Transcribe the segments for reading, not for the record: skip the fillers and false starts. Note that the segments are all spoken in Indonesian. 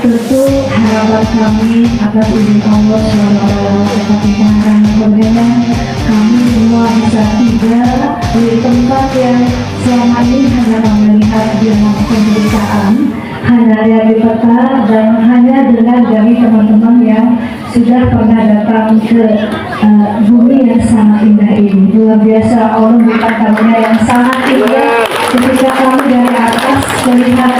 Tentu harapan kami atas izin Allah SWT dapat ditahan berbeda, kami semua bisa tiba di tempat yang selama ini hanya melihat di dalam pemberitaan, hanya lihat di peta dan hanya dengar dari teman-teman yang sudah pernah datang ke bumi yang sangat indah ini. Luar biasa Allah berikan karunia yang sangat indah ketika kami dari atas melihat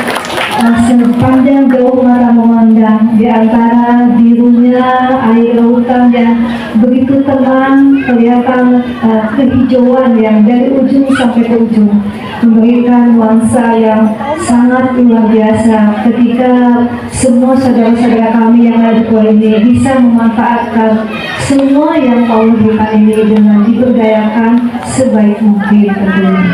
sepanjang jauh mata memandang di antara birunya air lautan yang begitu tenang, kelihatan kehijauan yang dari ujung sampai ke ujung, memberikan nuansa yang sangat luar biasa ketika semua saudara-saudara kami yang ada di pulau ini bisa memanfaatkan semua yang Allah berikan ini dengan diberdayakan sebaik mungkin tentunya.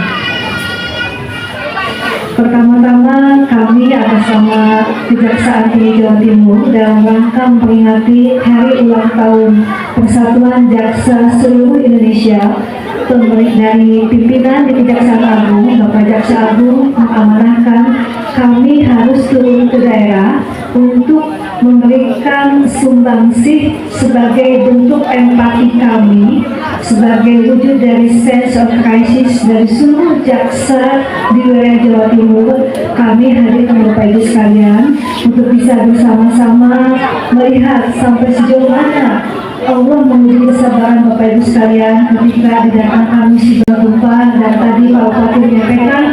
Pertama-tama kami atas nama Kejaksaan Tinggi Jawa Timur dalam rangka memperingati Hari Ulang Tahun Persatuan Jaksa Seluruh Indonesia, dari pimpinan di Kejaksaan Agung, Bapak Jaksa Agung mengamanahkan kami harus turun ke daerah untuk memberikan sumbangsih sebagai bentuk empati kami, sebagai wujud dari sense of crisis dari seluruh jaksa di wilayah Jawa Timur. Kami hadir Bapak Ibu sekalian untuk bisa bersama-sama melihat sampai sejauh mana Allah menguji kesabaran Bapak Ibu sekalian ketika didatangkan musibah gempa, dan tadi Pak Bupati menyampaikan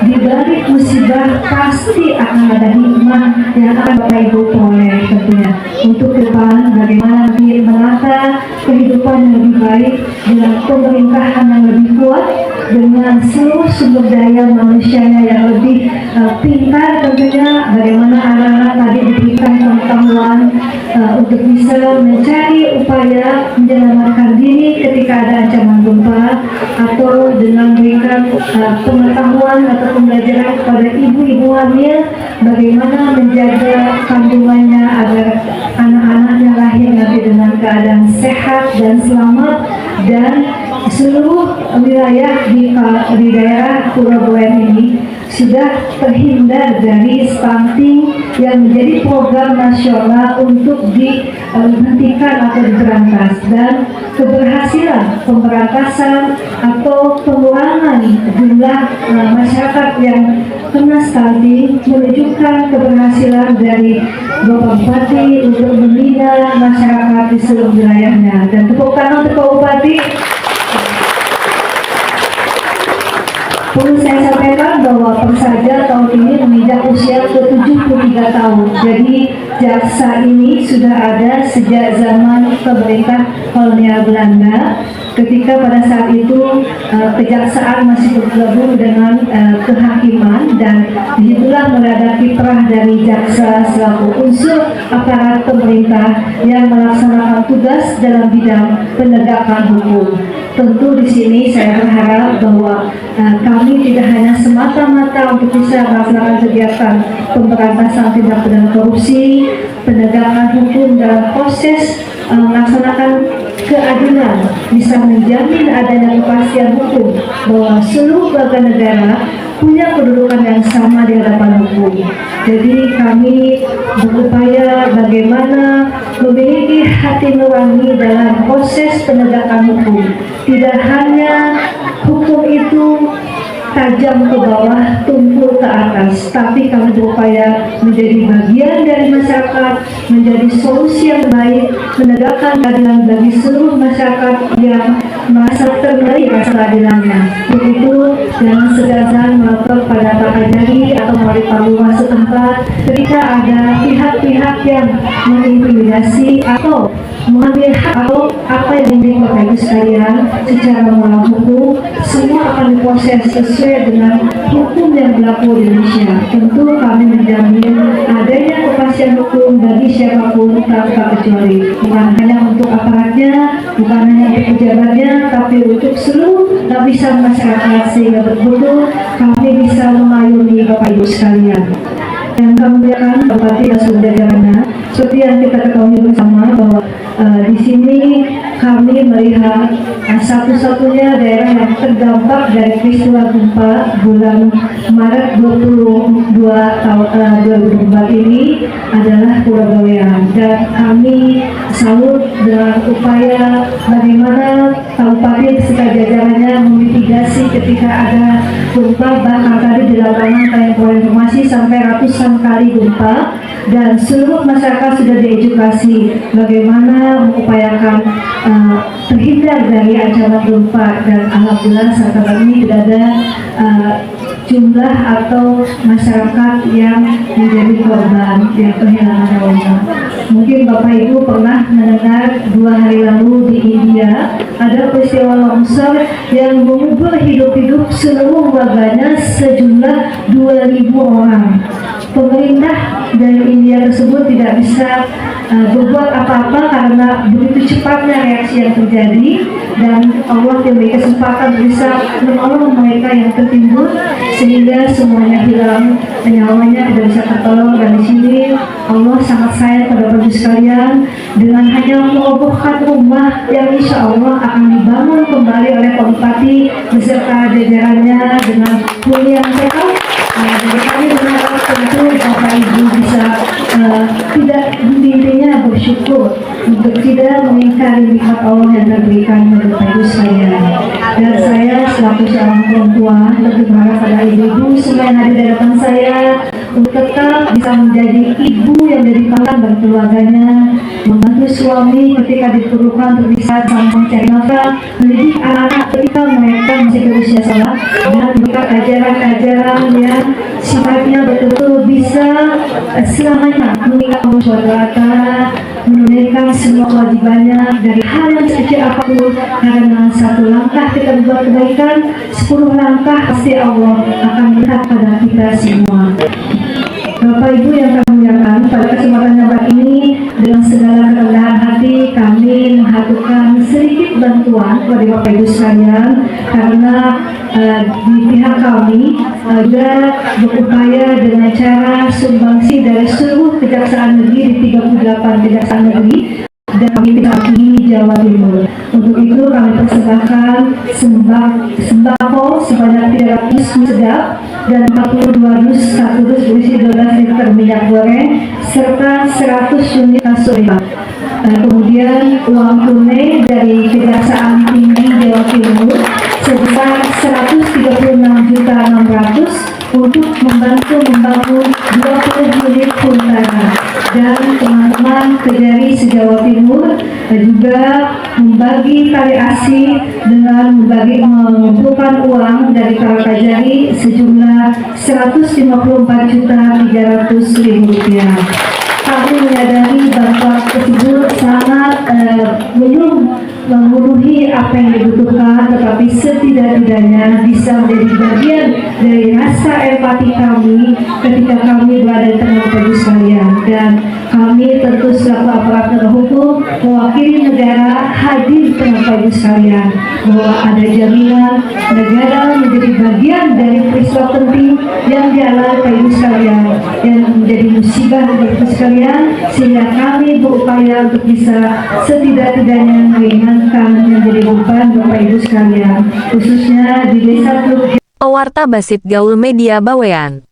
di balik musibah pasti akan ada hikmah yang akan Bapak Ibu peroleh tentunya untuk ke depan, bagaimana menata kehidupan yang lebih baik dengan pemerintahan yang lebih kuat, dengan seluruh sumber daya manusianya yang lebih pintar tentunya, bagaimana anak-anak tadi diberikan pengetahuan untuk bisa mencari upaya menyelamatkan diri ketika ada ancaman gempa, atau dengan memberikan pengetahuan atau pembelajaran kepada ibu-ibu hamil bagaimana menjaga kandungannya agar anak-anaknya lahir nanti dengan keadaan sehat dan selamat, dan seluruh wilayah di daerah Pulau Boyan ini sudah terhindar dari stunting yang menjadi program nasional untuk dihentikan atau diberantas, dan keberhasilan pemberantasan atau pengurangan jumlah masyarakat yang kena stunting menunjukkan keberhasilan dari Bapak Bupati untuk membina masyarakat di seluruh wilayahnya. Dan tepuk tangan untuk Pak Bupati. Perlu saya sampaikan bahwa Persaja tahun ini menginjak usia ke-73 tahun. Jadi jaksa ini sudah ada sejak zaman pemerintah kolonial Belanda, ketika pada saat itu kejaksaan masih bergabung dengan kehakiman, dan disitulah mendadak kiprah dari jaksa selaku unsur aparat pemerintah yang melaksanakan tugas dalam bidang penegakan hukum. Tentu di sini saya berharap bahwa kami tidak hanya semata-mata untuk bisa melaksanakan kegiatan pemberantasan tindak pidana korupsi, penegakan hukum dalam proses melaksanakan keadilan, bisa menjamin adanya kepastian hukum bahwa seluruh warga negara punya kedudukan yang sama di hadapan hukum. Jadi kami berupaya bagaimana memiliki hati nurani dalam proses penegakan hukum. Tidak hanya hukum itu tajam ke bawah, tumpul ke atas, tapi kami berupaya menjadi bagian dari masyarakat, menjadi solusi yang baik, menegakkan keadilan bagi seluruh masyarakat yang merasa termenuhi rasa keadilannya. Begitu jangan segan-segan melapor pada Pak Kajari atau melalui Pak Lurah setempat ketika ada pihak-pihak yang mengintimidasi atau mengambil hak atau apa yang dimiliki Bapak Ibu sekalian secara melawan hukum, semua akan diproses sesuai dengan hukum yang berlaku di Indonesia. Tentu kami menjamin adanya kepastian hukum bagi siapapun tanpa kecuali, bukan hanya untuk aparatnya, bukan hanya untuk pejabatnya, tapi untuk seluruh lapisan masyarakat, sehingga betul-betul kami bisa mengayomi Bapak Ibu sekalian. Yang kami muliakan Bupati dan seluruh jajarannya, seperti yang kita ketahui bersama bahwa di sini kami melihat satu-satunya daerah yang terdampak dari peristiwa gempa bulan Maret 22 tahun 2024 ini adalah Pulau Bawean, dan kami salut dengan upaya bagaimana Kabupaten beserta jajarannya memitigasi ketika ada gempa. Bahkan tadi di lapangan kami informasi sampai ratusan kali gempa, dan seluruh masyarakat sudah diedukasi bagaimana mengupayakan terhindar dari ancaman gempa, dan alhamdulillah saat ini tidak ada jumlah atau masyarakat yang menjadi korban yang kehilangan nyawanya. Mungkin Bapak Ibu pernah mendengar 2 hari lalu di India ada peristiwa longsor yang mengubur hidup-hidup seluruh warganya sejumlah 2.000 orang. Pemerintah dari India tersebut tidak bisa berbuat apa-apa karena begitu cepatnya reaksi yang terjadi, dan Allah memberi kesempatan bisa menolong mereka yang tertimbun sehingga semuanya hilang, nyawanya tidak bisa tertolong. Dan di sini Allah sangat sayang pada Bapak sekalian dengan hanya mengobohkan rumah yang insya Allah akan dibangun kembali oleh Pak Bupati beserta jajarannya dengan huni yang sehat. Jadi kami berharap tentu Bapak Ibu bisa tidak intinya bersyukur untuk tidak mengingkari nikmat Allah yang terberikan kepada Bapak Ibu sekalian. Dan saya selaku seorang perempuan lebih berharap pada ibu-ibu semua yang hadir di hadapan saya untuk tetap bisa menjadi ibu yang menjadi pahlawan bagi keluarganya, membantu suami ketika diperlukan untuk bisa sama mencari nafkah, mendidik anak-anak ketika mereka masih berusia sekolah, dan juga ajaran-ajaran yang sifatnya betul-betul bisa selamanya mengingat Allah SWT, menunaikan semua kewajibannya dari hal yang sekecil apapun, karena satu langkah kita membuat kebaikan, 10 langkah pasti Allah akan melihat pada kita semua. Bapak Ibu yang kami muliakan, pada kesempatan yang baik ini dengan segala kerendahan hati kami menghaturkan sedikit bantuan kepada Bapak Ibu sekalian, karena di pihak kami juga berupaya dengan cara sumbangsi dari seluruh kejaksaan negeri di 38 kejaksaan negeri dan kami di Jawa Timur. Untuk itu kami persembahkan sembako sebanyak 300 mie sedap dan 42 dus, 1 dus berisi 12 liter minyak goreng serta 100 unit kasur. Kemudian uang tunai dari Kejaksaan Tinggi Jawa Timur sebesar 136.600.000 untuk membantu membangun 20 unit huntara. Dan teman-teman Kejari se-Jawa Timur juga membagi tali asih dengan mengumpulkan uang dari para Kejari sejumlah Rp154.300.000. Kami menyadari bantuan tersebut sangat belum memenuhi apa yang dibutuhkan, tetapi setidak-tidaknya bisa menjadi bagian dari rasa empati kami ketika kami berada di tengah Bapak Ibu sekalian. Dan kami tentu selaku aparat penegak hukum mewakili negara hadir di tengah Bapak Ibu sekalian bahwa ada jaminan negara menjadi bagian dari peristiwa penting yang dialami Bapak Ibu sekalian yang menjadi musibah Bapak Ibu sekalian, sehingga kami berupaya untuk bisa setidak-tidaknya meringankan menjadi beban Bapak Ibu sekalian, khususnya di desa Teluk. Pewarta Basit Gaul Media Bawean.